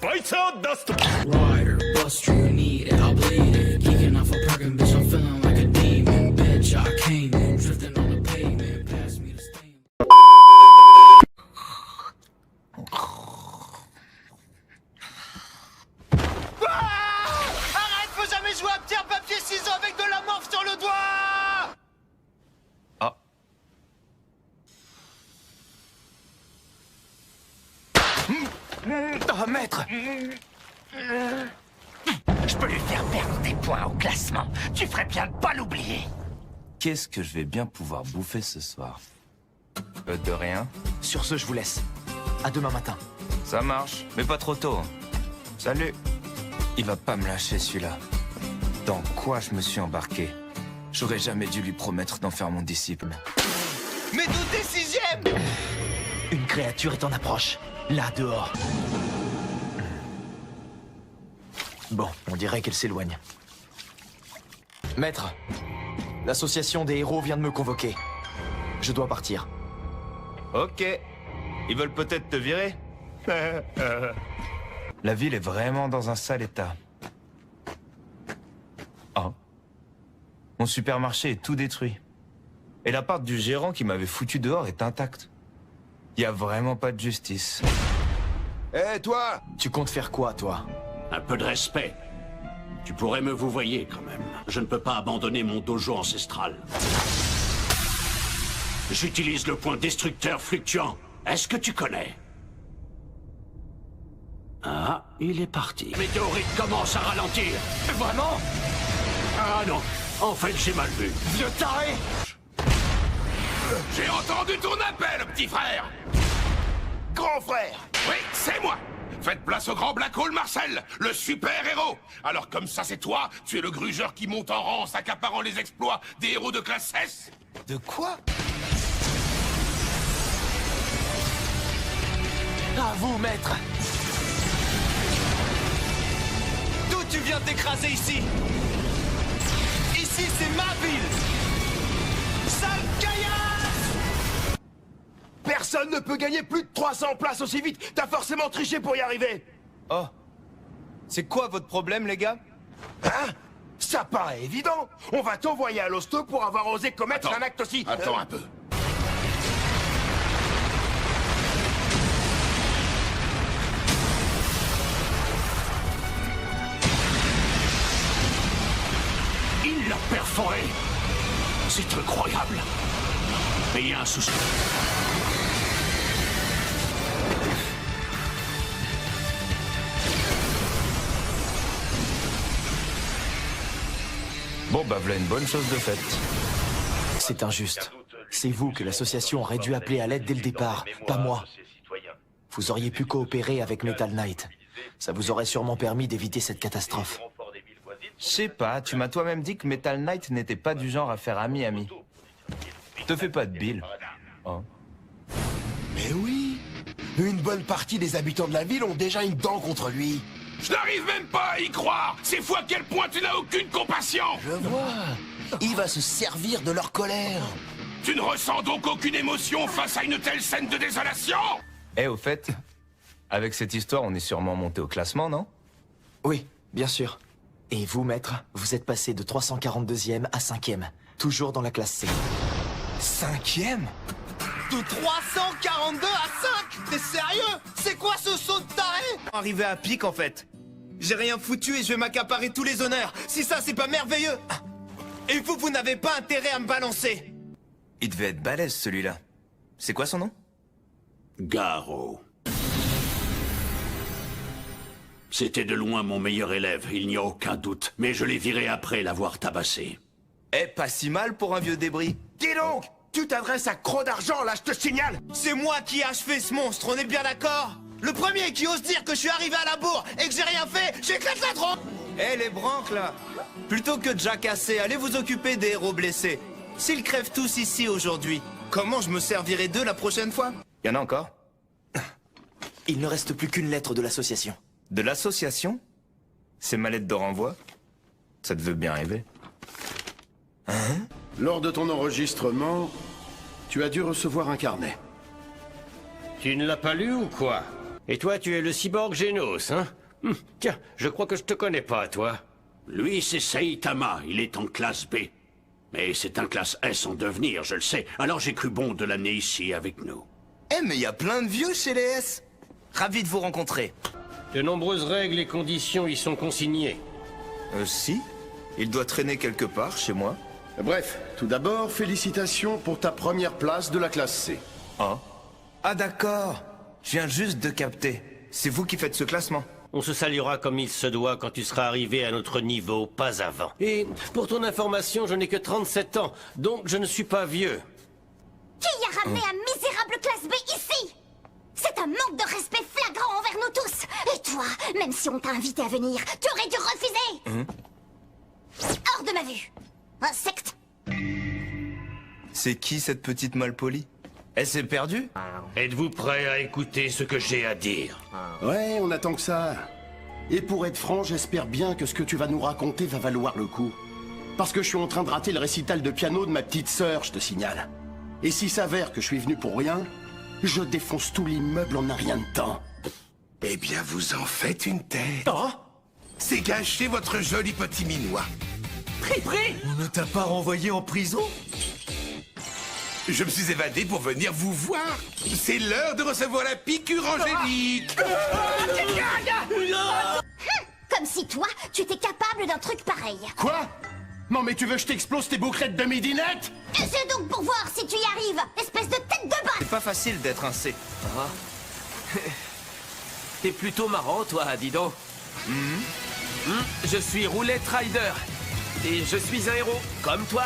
Lights out, dust. Rider, buster, you need it, I'll bleed it. Geeking off a perkin', bitch, I'm feeling like a demon. Bitch, I came in, drifting on the pavement. Pass me the stain. Arrête, faut jamais jouer à pierre, papier, ciseaux avec de la morphe sur le doigt. Ah. Oh, maître. Je peux lui faire perdre des points au classement. Tu ferais bien de pas l'oublier. Qu'est-ce que je vais bien pouvoir bouffer ce soir? De rien. Sur ce, je vous laisse. À demain matin. Ça marche, mais pas trop tôt. Salut. Il va pas me lâcher celui-là. Dans quoi je me suis embarqué? J'aurais jamais dû lui promettre d'en faire mon disciple. Mais d'où t'es sixième? Une créature est en approche. Là, dehors. Bon, on dirait qu'elle s'éloigne. Maître, l'association des héros vient de me convoquer. Je dois partir. Ok. Ils veulent peut-être te virer. La ville est vraiment dans un sale état. Oh. Mon supermarché est tout détruit. Et l'appart du gérant qui m'avait foutu dehors est intact. Y a vraiment pas de justice. Hé, toi! Tu comptes faire quoi, toi? Un peu de respect. Tu pourrais me vouvoyer, quand même. Je ne peux pas abandonner mon dojo ancestral. J'utilise le point destructeur fluctuant. Est-ce que tu connais? Ah, il est parti. Météorite commence à ralentir. Vraiment? Ah non, en fait, j'ai mal vu. Vieux taré! J'ai entendu ton appel, petit frère! Grand frère! Oui, c'est moi! Faites place au grand Black Hole Marcel, le super-héros! Alors comme ça c'est toi, tu es le grugeur qui monte en rang, s'accaparant les exploits des héros de classe S? De quoi? À vous, maître! D'où tu viens t'écraser ici? Ici, c'est ma ville! Sale caillasse! Personne ne peut gagner plus de 300 places aussi vite! T'as forcément triché pour y arriver! Oh. C'est quoi votre problème, les gars? Hein? Ça paraît évident! On va t'envoyer à l'hosto pour avoir osé commettre un acte aussi... Attends un peu. Il l'a perforé. C'est incroyable. Mais il y a un souci. Bon, bah voilà une bonne chose de faite. C'est injuste. C'est vous que l'association aurait dû appeler à l'aide dès le départ, pas moi. Vous auriez pu coopérer avec Metal Knight. Ça vous aurait sûrement permis d'éviter cette catastrophe. Je sais pas, tu m'as toi-même dit que Metal Knight n'était pas du genre à faire ami-ami. Te fais pas de bile. Oh. Mais oui! Une bonne partie des habitants de la ville ont déjà une dent contre lui. Je n'arrive même pas à y croire! C'est fou à quel point tu n'as aucune compassion! Je vois. Il va se servir de leur colère. Tu ne ressens donc aucune émotion face à une telle scène de désolation? Eh, au fait, avec cette histoire, on est sûrement monté au classement, non? Oui, bien sûr. Et vous, maître, vous êtes passé de 342e à 5e. Toujours dans la classe C. 5e? De 342 à 5? T'es sérieux? C'est quoi ce saut de taré? Arrivé à pic en fait. J'ai rien foutu et je vais m'accaparer tous les honneurs. Si ça c'est pas merveilleux. Et vous n'avez pas intérêt à me balancer. Il devait être balèze celui-là. C'est quoi son nom? Garo. C'était de loin mon meilleur élève, il n'y a aucun doute. Mais je l'ai viré après l'avoir tabassé. Eh, pas si mal pour un vieux débris. Dis donc! Tu t'adresses à Croc d'Argent, là, je te signale! C'est moi qui ai achevé ce monstre, on est bien d'accord? Le premier qui ose dire que je suis arrivé à la bourre et que j'ai rien fait, j'éclate la tronche. Eh, les branques, là! Plutôt que de jacasser, allez vous occuper des héros blessés. S'ils crèvent tous ici aujourd'hui, comment je me servirai d'eux la prochaine fois? Y'en a encore? Il ne reste plus qu'une lettre de l'association. De l'association? C'est ma lettre de renvoi? Ça te veut bien rêver. Hein? Lors de ton enregistrement, tu as dû recevoir un carnet. Tu ne l'as pas lu ou quoi? Et toi, tu es le cyborg Genos, hein? Tiens, je crois que je te connais pas, toi. Lui, c'est Saitama, il est en classe B. Mais c'est un classe S en devenir, je le sais. Alors j'ai cru bon de l'amener ici avec nous. Eh, mais il y a plein de vieux chez les S. Ravi de vous rencontrer. De nombreuses règles et conditions y sont consignées. Si. Il doit traîner quelque part chez moi. Bref, tout d'abord, félicitations pour ta première place de la classe C. Oh. Ah d'accord. Je viens juste de capter. C'est vous qui faites ce classement. On se saluera comme il se doit quand tu seras arrivé à notre niveau, pas avant. Et pour ton information, je n'ai que 37 ans, donc je ne suis pas vieux. Qui a ramené un misérable classe B ici? C'est un manque de respect flagrant envers nous tous. Et toi, même si on t'a invité à venir, tu aurais dû refuser. Hors de ma vue. Insecte. C'est qui cette petite malpolie? Elle s'est perdue? Êtes-vous prêts à écouter ce que j'ai à dire? Ouais, on attend que ça. Et pour être franc, j'espère bien que ce que tu vas nous raconter va valoir le coup. Parce que je suis en train de rater le récital de piano de ma petite sœur, je te signale. Et s'il s'avère que je suis venu pour rien, je défonce tout l'immeuble en un rien de temps. Eh bien, vous en faites une tête. Oh. C'est gâcher votre joli petit minois. On ne t'a pas renvoyé en prison? Je me suis évadé pour venir vous voir. C'est l'heure de recevoir la piqûre angélique. Comme si toi, tu étais capable d'un truc pareil. Quoi? Non mais tu veux que je t'explose tes bouclettes de midinette? Essaie donc pour voir si tu y arrives, espèce de tête de basse. C'est pas facile d'être un C. T'es plutôt marrant, toi, dis donc. Je suis Roulette Rider. Et je suis un héros, comme toi.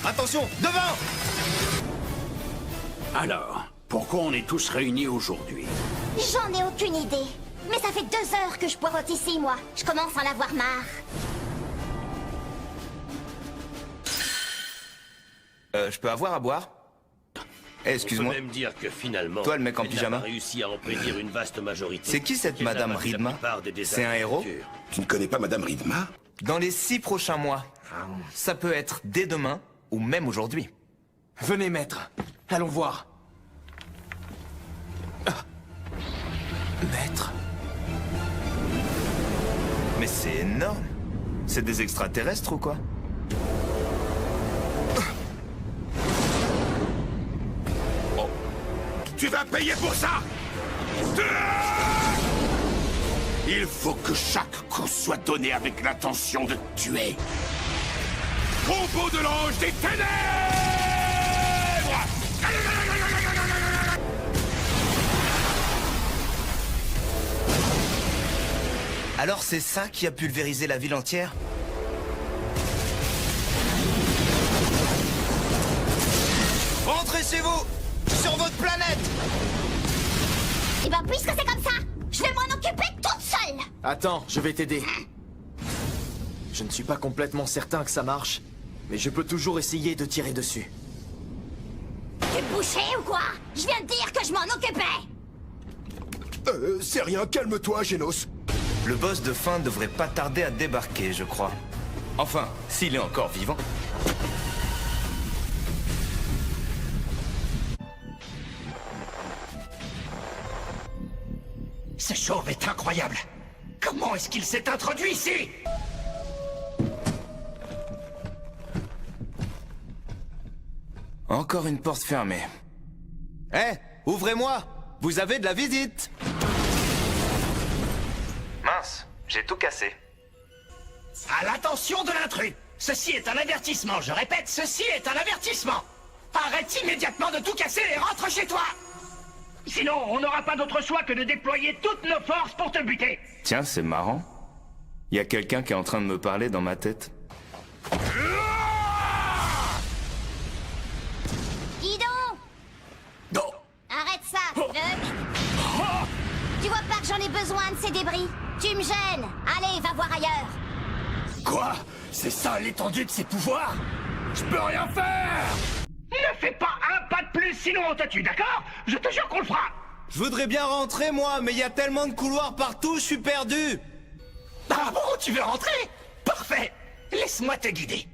Attention, devant! Alors, pourquoi on est tous réunis aujourd'hui? J'en ai aucune idée. Mais ça fait 2 heures que je poireaute ici, moi. Je commence à en avoir marre. Je peux avoir à boire? Excuse-moi. On peut même dire que finalement, Toi, le mec en elle pyjama. n'a pas réussi à en prédire une vaste majorité. C'est qui cette Qu'elle n'a Madame pas fait la Ridma? plupart des C'est un héros? désaventures. Tu ne connais pas Madame Ridma? Dans les 6 prochains mois. Ça peut être dès demain ou même aujourd'hui. Venez, maître. Allons voir. Maître? Mais c'est énorme. C'est des extraterrestres ou quoi? Tu vas payer pour ça! Il faut que chaque coup soit donné avec l'intention de tuer. Combo de l'ange des ténèbres! Alors c'est ça qui a pulvérisé la ville entière? Rentrez chez vous! Sur votre planète! Et ben puisque c'est comme ça, je vais m'en occuper toute seule. Attends, je vais t'aider. Je ne suis pas complètement certain que ça marche, mais je peux toujours essayer de tirer dessus. T'es bouché ou quoi? Je viens de dire que je m'en occupais. C'est rien, calme-toi, Genos. Le boss de fin devrait pas tarder à débarquer, je crois. Enfin, s'il est encore vivant. Ce chauve est incroyable. Comment est-ce qu'il s'est introduit ici? Encore une porte fermée. Eh, ouvrez-moi! Vous avez de la visite! Mince, j'ai tout cassé. À l'attention de l'intrus. Ceci est un avertissement, je répète, ceci est un avertissement. Arrête immédiatement de tout casser et rentre chez toi. Sinon, on n'aura pas d'autre choix que de déployer toutes nos forces pour te buter. Tiens, c'est marrant. Il y a quelqu'un qui est en train de me parler dans ma tête. Dis donc. Non. Arrête ça, Doug. Tu vois pas que j'en ai besoin de ces débris? Tu me gênes. Allez, va voir ailleurs. Quoi? C'est ça l'étendue de ses pouvoirs? Je peux rien faire. Ne fais pas un pas de plus, sinon on te tue, d'accord? Je te jure qu'on le fera. Je voudrais bien rentrer, moi, mais il y a tellement de couloirs partout, je suis perdu! Ah bon, tu veux rentrer? Parfait. Laisse-moi te guider.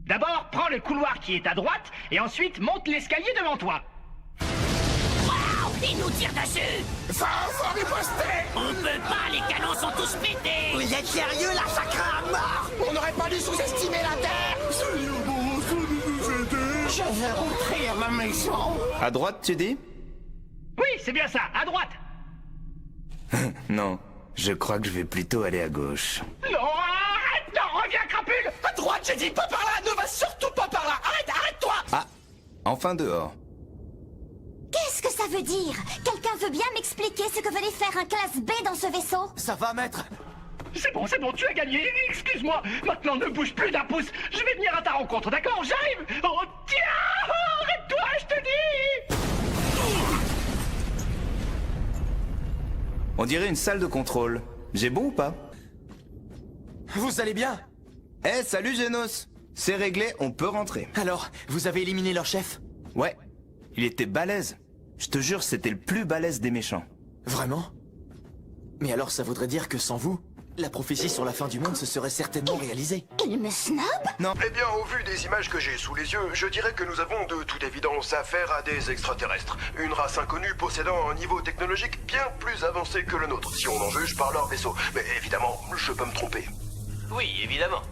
D'abord, prends le couloir qui est à droite, et ensuite monte l'escalier devant toi. Ils nous tirent dessus. Faut riposter. On peut pas, les canons sont tous pétés. Vous êtes sérieux là, ça craint à mort? On n'aurait pas dû sous-estimer la Terre. Je veux rentrer à ma maison. À droite, tu dis? Oui, c'est bien ça, à droite. Non, je crois que je vais plutôt aller à gauche. Non, arrête, non, reviens, crapule. À droite, j'ai dit pas par là, ne va surtout pas par là. Arrête-toi. Ah, enfin dehors. Qu'est-ce que ça veut dire? Quelqu'un veut bien m'expliquer ce que venait faire un classe B dans ce vaisseau? Ça va, maître? C'est bon, tu as gagné. Excuse-moi. Maintenant, ne bouge plus d'un pouce. Je vais venir à ta rencontre, d'accord? J'arrive. Oh, tiens, arrête-toi, je te dis. On dirait une salle de contrôle. J'ai bon ou pas? Vous allez bien? Eh, salut Genos. C'est réglé, on peut rentrer. Alors, vous avez éliminé leur chef? Ouais, il était balèze. Je te jure, c'était le plus balèze des méchants. Vraiment? Mais alors ça voudrait dire que sans vous, la prophétie sur la fin du monde se serait certainement réalisée. Il me snob? Non. Eh bien, au vu des images que j'ai sous les yeux, je dirais que nous avons de toute évidence affaire à des extraterrestres. Une race inconnue possédant un niveau technologique bien plus avancé que le nôtre, si on en juge par leur vaisseau. Mais évidemment, je peux me tromper. Oui, évidemment.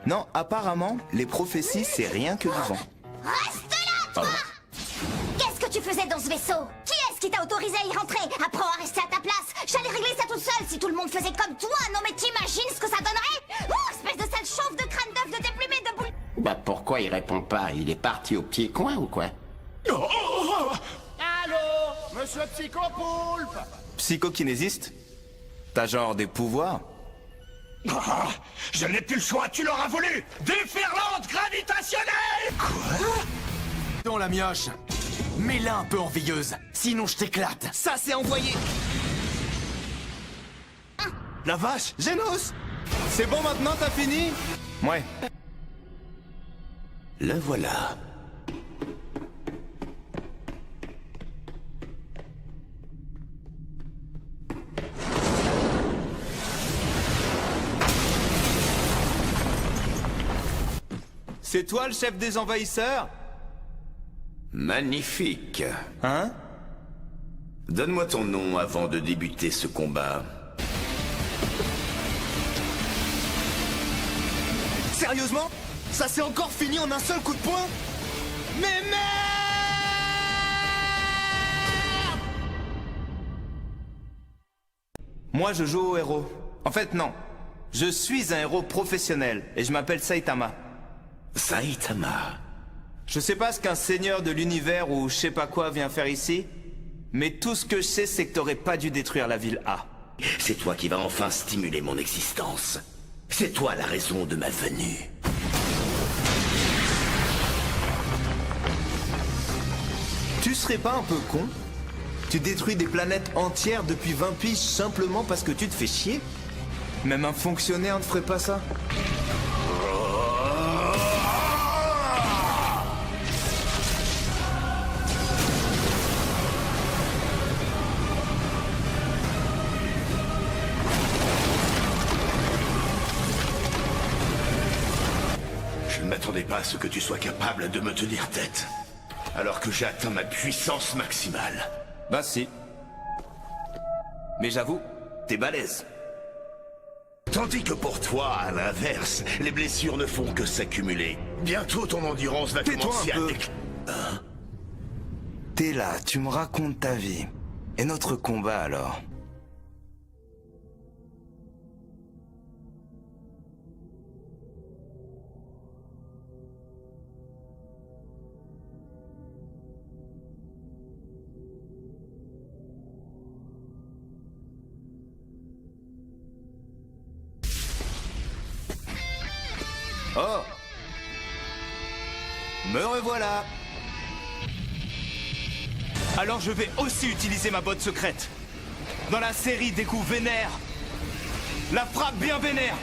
Non, apparemment, les prophéties, c'est rien que du vent. Reste là, toi! Qu'est-ce que tu faisais dans ce vaisseau? Qui est-ce qui t'a autorisé à y rentrer? Apprends à rester à ta place. J'allais régler ça toute seule si tout le monde faisait comme toi. Non mais t'imagines ce que ça donnerait? Oh, espèce de sale chauve de crâne d'œuf de déplumé de boule. Bah pourquoi il répond pas? Il est parti au pied coin ou quoi? Allô, Monsieur Psychopoulpe! Psychokinésiste? T'as genre des pouvoirs? Ah, je n'ai plus le choix, tu l'auras voulu. Déferlante gravitationnelle. Dans la mioche. Mets-la un peu en veilleuse, sinon je t'éclate. Ça, c'est envoyé. La vache, Genos. C'est bon maintenant, t'as fini? Ouais. Le voilà. C'est toi le chef des envahisseurs? Magnifique. Hein? Donne-moi ton nom avant de débuter ce combat. Sérieusement? Ça s'est encore fini en un seul coup de poing? Mais merde! Moi, je joue au héros. En fait, non. Je suis un héros professionnel et je m'appelle Saitama. Saitama. Je sais pas ce qu'un seigneur de l'univers ou je sais pas quoi vient faire ici, mais tout ce que je sais, c'est que t'aurais pas dû détruire la ville A. C'est toi qui vas enfin stimuler mon existence. C'est toi la raison de ma venue. Tu serais pas un peu con? Tu détruis des planètes entières depuis 20 piges simplement parce que tu te fais chier? Même un fonctionnaire ne ferait pas ça. Je ne m'attendais pas à ce que tu sois capable de me tenir tête. Alors que j'ai atteint ma puissance maximale. Bah si. Mais j'avoue, t'es balèze. Tandis que pour toi, à l'inverse, les blessures ne font que s'accumuler. Bientôt ton endurance va commencer à décliner. Hein? T'es là, tu me racontes ta vie. Et notre combat alors? Oh! Me revoilà! Alors je vais aussi utiliser ma botte secrète. Dans la série des coups vénères. La frappe bien vénère.